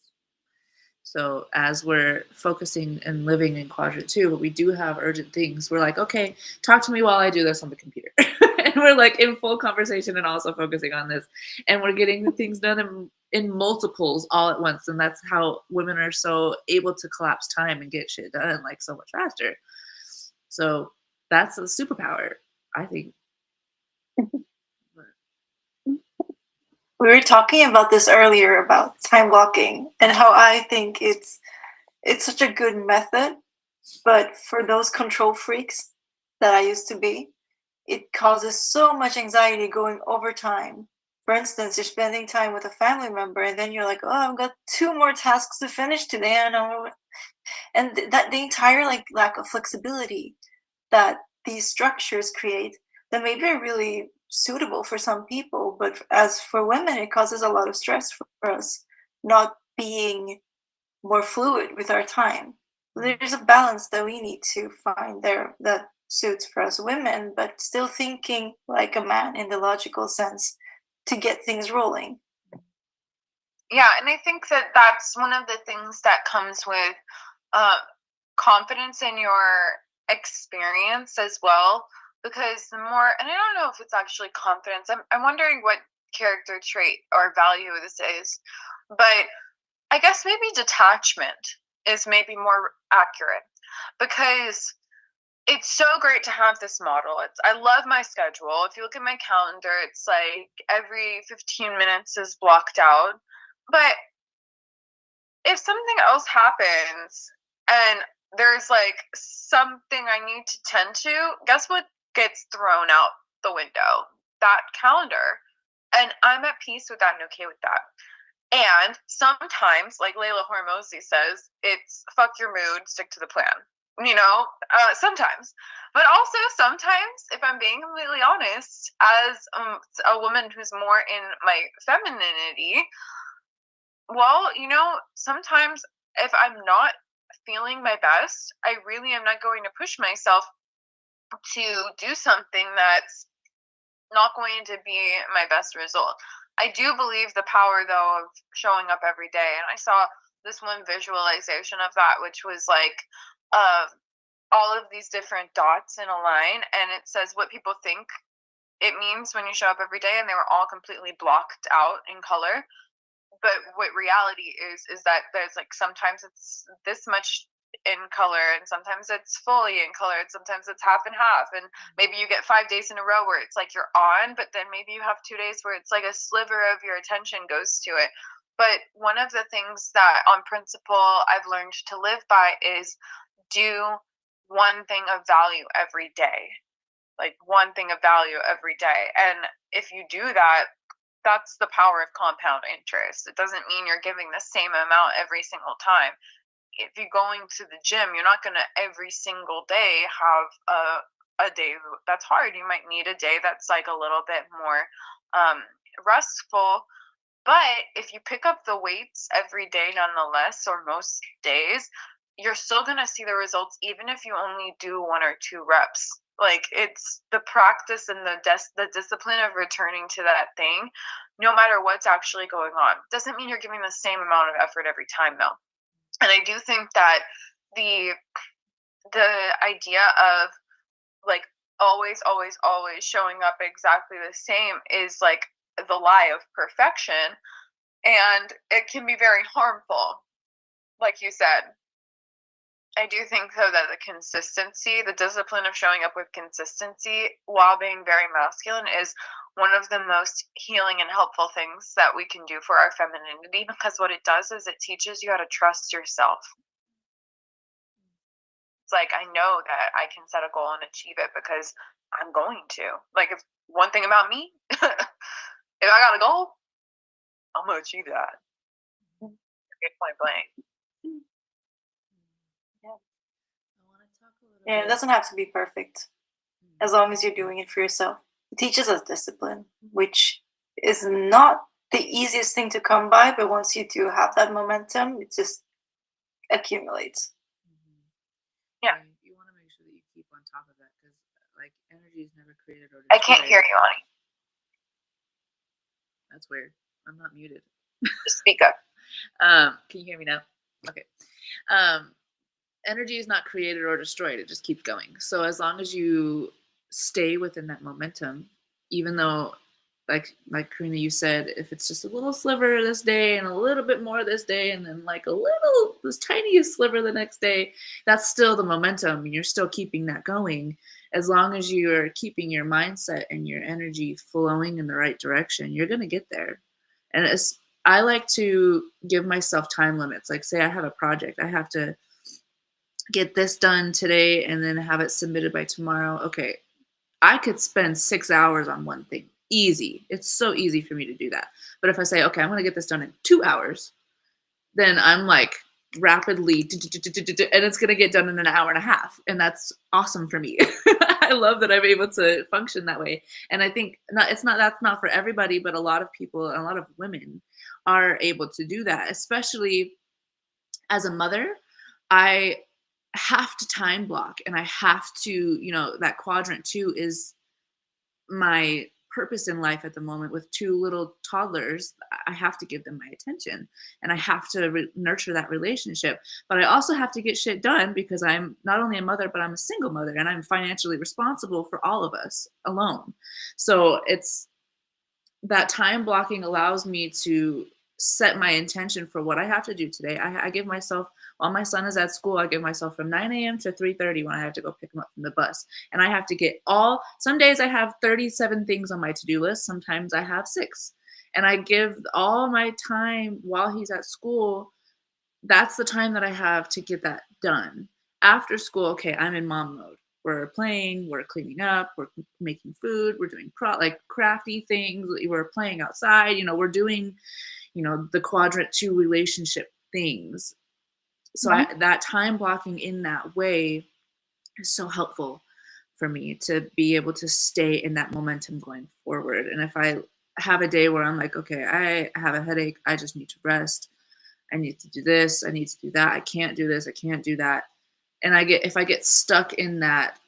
So as we're focusing and living in quadrant 2, but we do have urgent things, we're like, okay, talk to me while I do this on the computer. And we're like in full conversation and also focusing on this. And we're getting things done in multiples all at once. And that's how women are so able to collapse time and get shit done like so much faster. So that's a superpower, I think. We were talking about this earlier about time blocking and how I think it's such a good method, but for those control freaks that I used to be, it causes so much anxiety going over time. For instance, you're spending time with a family member and then you're like, oh, I've got 2 more tasks to finish today, and that the entire like lack of flexibility that these structures create that maybe are really suitable for some people, but as for women, it causes a lot of stress for us not being more fluid with our time. There's a balance that we need to find there that suits for us women, but still thinking like a man in the logical sense to get things rolling. Yeah, and I think that that's one of the things that comes with confidence in your experience as well. Because the more, and I don't know if it's actually confidence, I'm wondering what character trait or value this is, but I guess maybe detachment is maybe more accurate because it's so great to have this model. I love my schedule. If you look at my calendar, it's like every 15 minutes is blocked out. But if something else happens and there's like something I need to tend to, guess what gets thrown out the window? That calendar. And I'm at peace with that and okay with that. And sometimes, like Layla Hormozy says, it's fuck your mood, stick to the plan. Sometimes. But also sometimes, if I'm being completely honest, as a woman who's more in my femininity, well, sometimes if I'm not feeling my best, I really am not going to push myself to do something that's not going to be my best result. I do believe the power, though, of showing up every day. And I saw this one visualization of that, which was like all of these different dots in a line. And it says what people think it means when you show up every day. And they were all completely blocked out in color. But what reality is that there's like sometimes it's this much in color and sometimes it's fully in color and sometimes it's half and half, and maybe you get 5 days in a row where it's like you're on, but then maybe you have 2 days where it's like a sliver of your attention goes to it. But one of the things that on principle I've learned to live by is do one thing of value every day, like one thing of value every day. And if you do that, that's the power of compound interest. It doesn't mean you're giving the same amount every single time. If you're going to the gym, you're not going to every single day have a day that's hard. You might need a day that's like a little bit more restful. But if you pick up the weights every day nonetheless, or most days, you're still going to see the results even if you only do 1 or 2 reps Like, it's the practice and the discipline of returning to that thing, no matter what's actually going on. Doesn't mean you're giving the same amount of effort every time, though. And I do think that the idea of, like, always showing up exactly the same is like the lie of perfection, and it can be very harmful, like you said. I do think, though, that the discipline of showing up with consistency while being very masculine is one of the most healing and helpful things that we can do for our femininity, because what it does is it teaches you how to trust yourself. It's like, I know that I can set a goal and achieve it because I'm going to. Like, if one thing about me, if I got a goal, I'm gonna achieve that. Point blank. I want to talk a little Yeah, it bit. doesn't have to be perfect as long as you're doing it for yourself. It teaches us discipline, which is not the easiest thing to come by, but once you do have that momentum, it just accumulates. Yeah. You want to make sure that you keep on top of that, because like energy is never created or I destroyed. can't hear you, Ani. That's weird. I'm not muted. Just speak up. Can you hear me now? Okay. Energy is not created or destroyed. It just keeps going. So as long as you stay within that momentum, even though, like Karina, you said, if it's just a little sliver this day and a little bit more this day, and then like a little, this tiniest sliver the next day, that's still the momentum. And you're still keeping that going. As long as you are keeping your mindset and your energy flowing in the right direction, you're going to get there. And I like to give myself time limits. Like, say I have a project, I have to get this done today and then have it submitted by tomorrow. Okay, I could spend 6 hours on one thing. Easy. It's so easy for me to do that. But if I say, okay, I'm going to get this done in 2 hours, then I'm like rapidly, and it's going to get done in an hour and a half. And that's awesome for me. I love that I'm able to function that way. And I think that's not for everybody, but a lot of people and a lot of women are able to do that, especially as a mother. I have to time block, and I have to, that quadrant 2 is my purpose in life at the moment. With 2 little toddlers, I have to give them my attention, and I have to nurture that relationship. But I also have to get shit done, because I'm not only a mother, but I'm a single mother, and I'm financially responsible for all of us alone. So it's that time blocking allows me to set my intention for what I have to do today. I give myself, while my son is at school, I give myself from 9 a.m. to 3:30 when I have to go pick him up from the bus. And I have to get some days I have 37 things on my to-do list. Sometimes I have 6. And I give all my time while he's at school. That's the time that I have to get that done. After school, okay, I'm in mom mode. We're playing, we're cleaning up, we're making food, we're doing like crafty things, we're playing outside, we're doing, the quadrant 2 relationship things. So that time blocking in that way is so helpful for me to be able to stay in that momentum going forward. And if I have a day where I'm like, okay, I have a headache, I just need to rest, I need to do this, I need to do that, I can't do this, I can't do that. And if I get stuck in that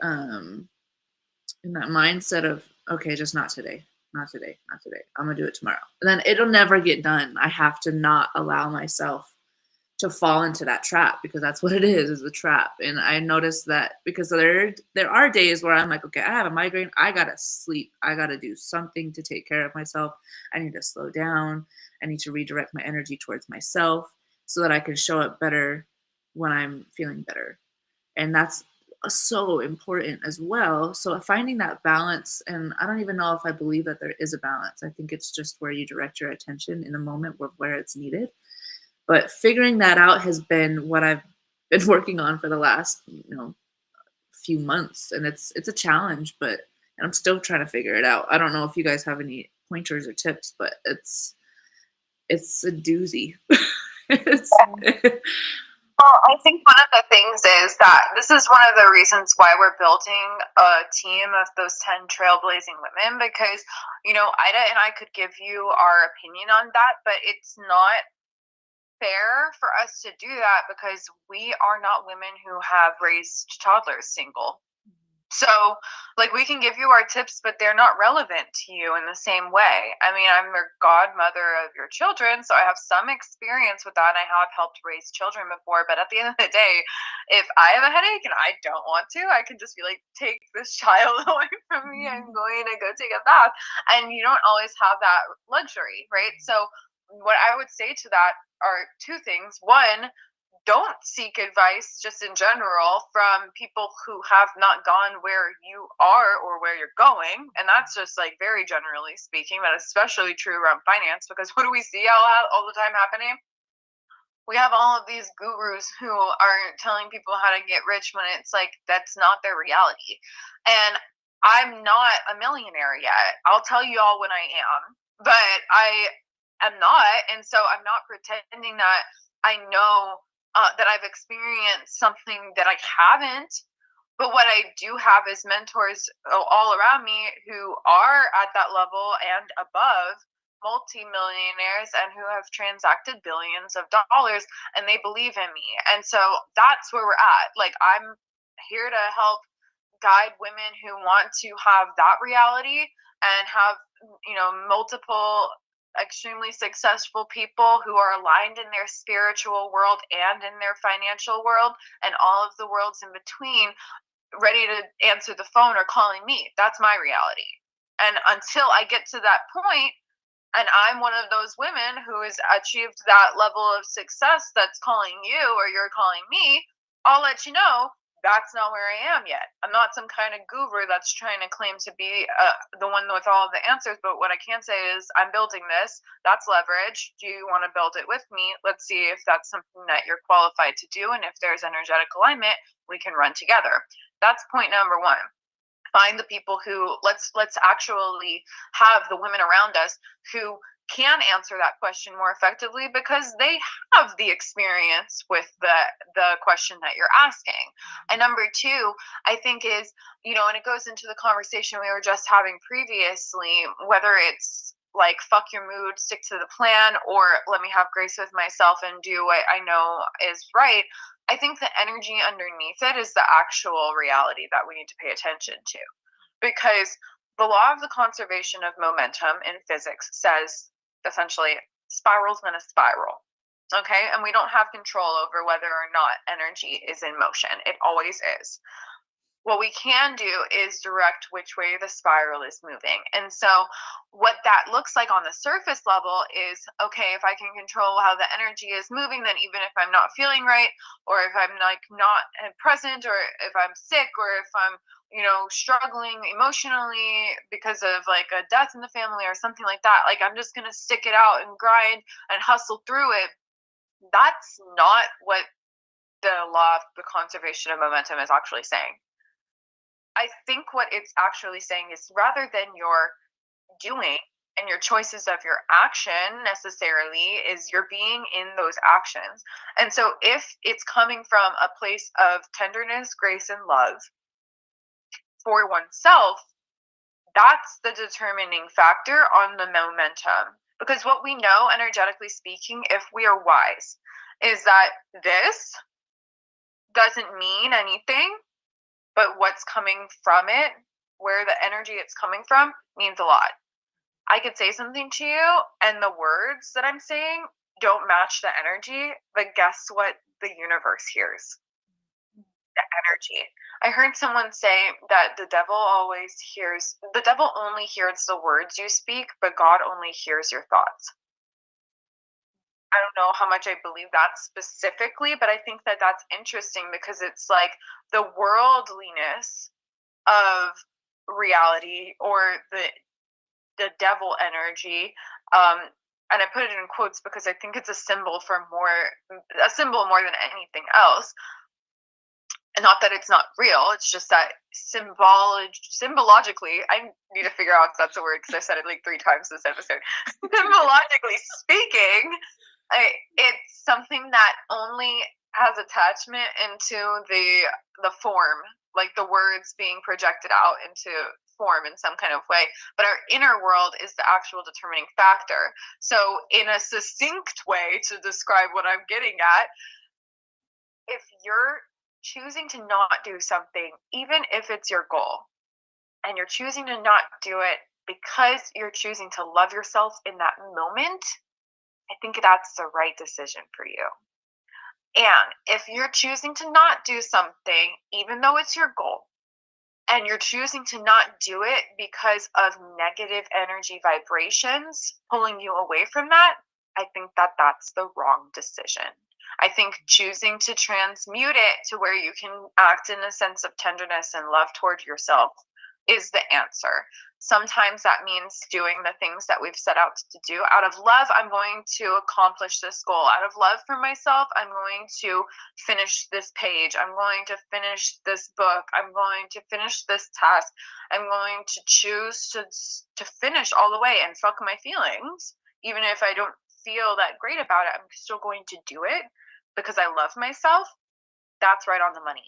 mindset of, okay, just not today, not today, not today, I'm gonna do it tomorrow, and then it'll never get done. I have to not allow myself to fall into that trap, because that's what it is a trap. And I noticed that, because there are days where I'm like, okay, I have a migraine, I gotta sleep, I gotta do something to take care of myself, I need to slow down, I need to redirect my energy towards myself so that I can show up better when I'm feeling better. And that's so important as well. So finding that balance, and I don't even know if I believe that there is a balance. I think it's just where you direct your attention in the moment where it's needed. But figuring that out has been what I've been working on for the last, few months. And it's a challenge, but I'm still trying to figure it out. I don't know if you guys have any pointers or tips, but it's a doozy. it's, Well, I think one of the things is that this is one of the reasons why we're building a team of those 10 trailblazing women, because, Ida and I could give you our opinion on that, but it's not fair for us to do that, because we are not women who have raised toddlers single. So, like, we can give you our tips, but they're not relevant to you in the same way. I mean, I'm your godmother of your children, so I have some experience with that. I have helped raise children before, but at the end of the day, if I have a headache and I don't want to, I can just be like, take this child away from me. I'm going to go take a bath. And you don't always have that luxury, right? So, what I would say to that are two things. One, don't seek advice just in general from people who have not gone where you are or where you're going. And that's just like very generally speaking, but especially true around finance, because what do we see all the time happening? We have all of these gurus who are telling people how to get rich when it's like that's not their reality. And I'm not a millionaire yet. I'll tell you all when I am, but I am not. And so I'm not pretending that I know that I've experienced something that I haven't. But what I do have is mentors all around me who are at that level and above, multimillionaires, and who have transacted billions of dollars, and they believe in me. And so that's where we're at. Like, I'm here to help guide women who want to have that reality and have, multiple extremely successful people who are aligned in their spiritual world and in their financial world and all of the worlds in between, ready to answer the phone or calling me. That's my reality. And until I get to that point, and I'm one of those women who has achieved that level of success that's calling you or you're calling me, I'll let you know that's not where I am yet. I'm not some kind of guru that's trying to claim to be the one with all of the answers. But what I can say is I'm building this. That's leverage. Do you want to build it with me? Let's see if that's something that you're qualified to do. And if there's energetic alignment, we can run together. That's point number one. Find the people who let's actually have the women around us who can answer that question more effectively because they have the experience with the question that you're asking. And number two, I think is, and it goes into the conversation we were just having previously, whether it's like fuck your mood, stick to the plan, or let me have grace with myself and do what I know is right. I think the energy underneath it is the actual reality that we need to pay attention to. Because the law of the conservation of momentum in physics says essentially spiral's going to spiral. Okay. And we don't have control over whether or not energy is in motion, it always is. What we can do is direct which way the spiral is moving. And so what that looks like on the surface level is, okay, if I can control how the energy is moving, then even if I'm not feeling right, or if I'm like not present, or if I'm sick, or if I'm, struggling emotionally because of like a death in the family or something like that, like I'm just going to stick it out and grind and hustle through it. That's not what the law of the conservation of momentum is actually saying. I think what it's actually saying is rather than your doing and your choices of your action necessarily, is you're being in those actions. And so if it's coming from a place of tenderness, grace, and love for oneself, that's the determining factor on the momentum. Because what we know, energetically speaking, if we are wise, is that this doesn't mean anything, but what's coming from it, where the energy it's coming from, means a lot. I could say something to you, and the words that I'm saying don't match the energy, but guess what the universe hears? The energy. I heard someone say that the devil only hears the words you speak, but God only hears your thoughts. I don't know how much I believe that specifically, but I think that that's interesting because it's like the worldliness of reality, or the devil energy, and I put it in quotes because I think it's a symbol more than anything else. And not that it's not real, it's just that symbologically, I need to figure out if that's a word because I said it like 3 times this episode. Symbologically speaking, it's something that only has attachment into the form, like the words being projected out into form in some kind of way, but our inner world is the actual determining factor. So in a succinct way to describe what I'm getting at, if you're choosing to not do something, even if it's your goal, and you're choosing to not do it because you're choosing to love yourself in that moment, I think that's the right decision for you. And if you're choosing to not do something, even though it's your goal, and you're choosing to not do it because of negative energy vibrations pulling you away from that, I think that that's the wrong decision. I think choosing to transmute it to where you can act in a sense of tenderness and love toward yourself is the answer. Sometimes that means doing the things that we've set out to do. Out of love, I'm going to accomplish this goal. Out of love for myself, I'm going to finish this page. I'm going to finish this book. I'm going to finish this task. I'm going to choose to finish all the way and fuck my feelings. Even if I don't feel that great about it, I'm still going to do it because I love myself. That's right on the money.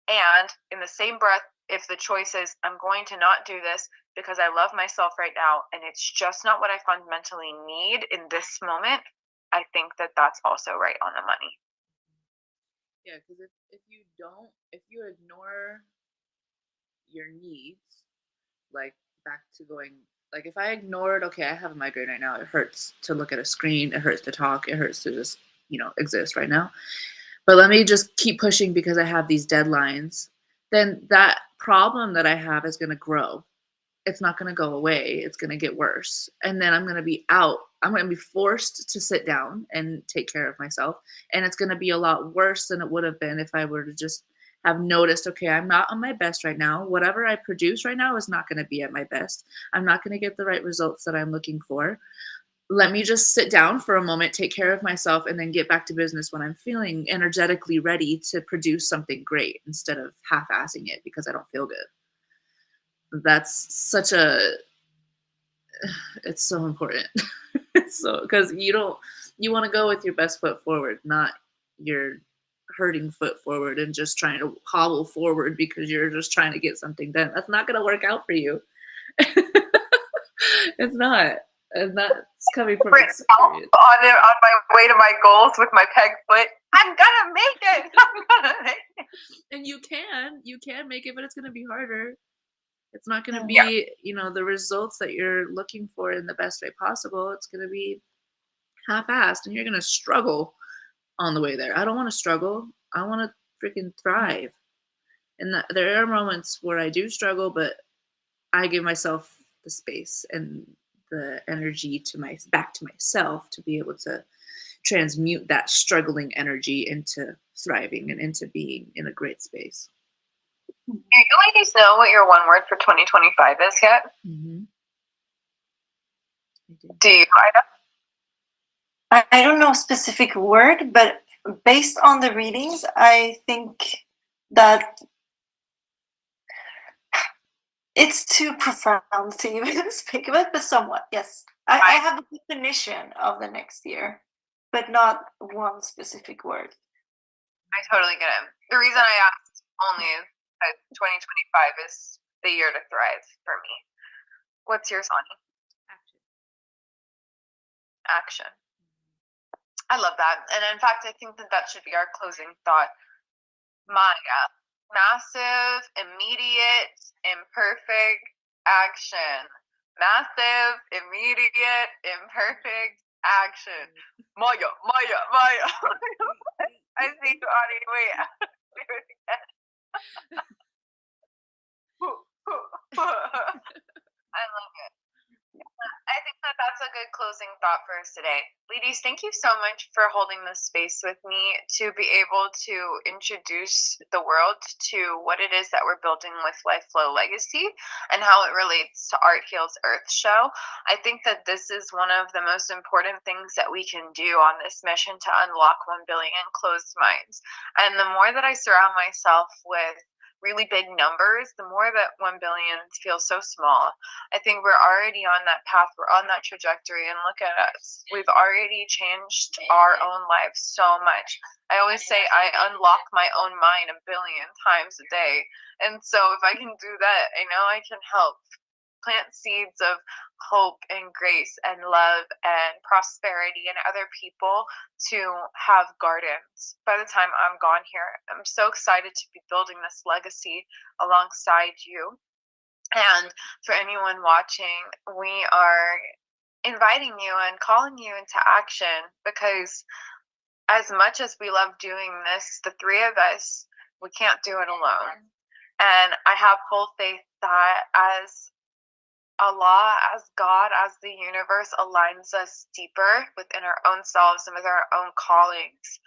And in the same breath, if the choice is I'm going to not do this because I love myself right now and it's just not what I fundamentally need in this moment, I think that that's also right on the money. Yeah, because if you ignore your needs, like back to going, like if I ignored, okay, I have a migraine right now, it hurts to look at a screen, it hurts to talk, it hurts to just, exist right now. But let me just keep pushing because I have these deadlines. Then that problem that I have is going to grow. It's not going to go away. It's going to get worse. And then I'm going to be out. I'm going to be forced to sit down and take care of myself. And it's going to be a lot worse than it would have been if I were to just have noticed, okay, I'm not on my best right now. Whatever I produce right now is not going to be at my best. I'm not going to get the right results that I'm looking for. Let me just sit down for a moment, take care of myself, and then get back to business when I'm feeling energetically ready to produce something great instead of half-assing it because I don't feel good. That's such a, it's so important. So, because you want to go with your best foot forward, not your hurting foot forward and just trying to hobble forward because you're just trying to get something done. That's not going to work out for you. It's not. And that's coming from experience. On my way to my goals with my peg foot, I'm gonna make it. I'm gonna make it. And you can make it, but it's gonna be harder. It's not gonna be, the results that you're looking for in the best way possible. It's gonna be half-assed, and you're gonna struggle on the way there. I don't want to struggle. I want to freaking thrive. And there are moments where I do struggle, but I give myself the space and the energy back to myself to be able to transmute that struggling energy into thriving and into being in a great space. Do you ladies know what your one word for 2025 is yet? Mm-hmm. Do you, Ida? I don't know a specific word, but based on the readings, I think that it's too profound to even speak of it, but somewhat, yes. I have a definition of the next year, but not one specific word. I totally get it. The reason I asked only is that 2025 is the year to thrive for me. What's yours, Ani? Action. I love that. And in fact, I think that should be our closing thought. Maya. Massive, immediate, imperfect action. Massive, immediate, imperfect action. Maya, Maya, Maya. I see you, Ani. Wait. Do it again. I love it. I think that that's a good closing thought for us today. Ladies, thank you so much for holding this space with me to be able to introduce the world to what it is that we're building with Life Flow Legacy and how it relates to Art Heals Earth show. I think that this is one of the most important things that we can do on this mission to unlock 1 billion closed minds. And the more that I surround myself with really big numbers, the more that 1 billion feels so small. I think we're already on that path, we're on that trajectory, and look at us. We've already changed our own lives so much. I always say I unlock my own mind 1 billion times a day. And so if I can do that, I know I can help plant seeds of hope and grace and love and prosperity and other people to have gardens by the time I'm gone here. I'm so excited to be building this legacy alongside you. And for anyone watching, we are inviting you and calling you into action, because as much as we love doing this, the three of us, we can't do it alone. And I have full faith that as Allah, as God, as the universe aligns us deeper within our own selves and with our own callings,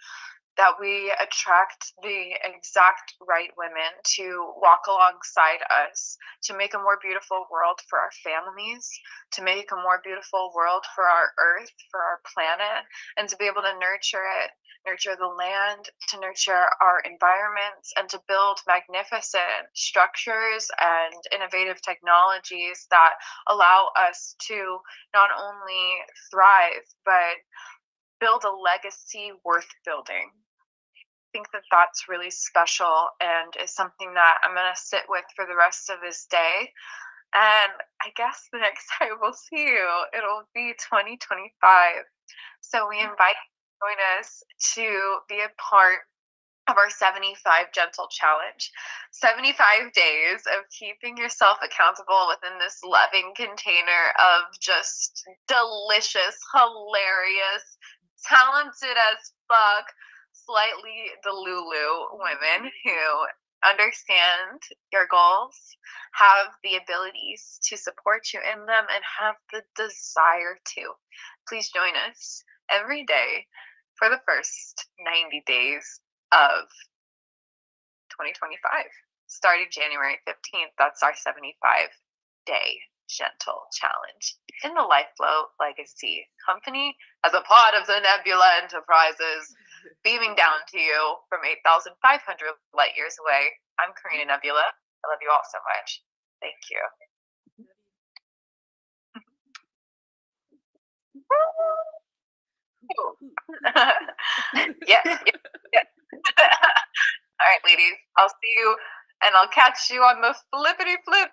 that we attract the exact right women to walk alongside us, to make a more beautiful world for our families, to make a more beautiful world for our earth, for our planet, and to be able to nurture it, nurture the land, to nurture our environments, and to build magnificent structures and innovative technologies that allow us to not only thrive, but build a legacy worth building. I think that that's really special and is something that I'm going to sit with for the rest of this day. And I guess the next time we'll see you, it'll be 2025. So we invite you to join us to be a part of our 75 Gentle Challenge. 75 days of keeping yourself accountable within this loving container of just delicious, hilarious, talented as fuck, slightly delulu women who understand your goals, have the abilities to support you in them, and have the desire to. Please join us every day for the first 90 days of 2025, starting January 15th. That's our 75-day Gentle Challenge in the Lifeflow Legacy Company as a part of the Nebula Enterprises, beaming down to you from 8,500 light years away. I'm Karina Nebula. I love you all so much. Thank you. Yes. All right, ladies. I'll see you, and I'll catch you on the flippity flip.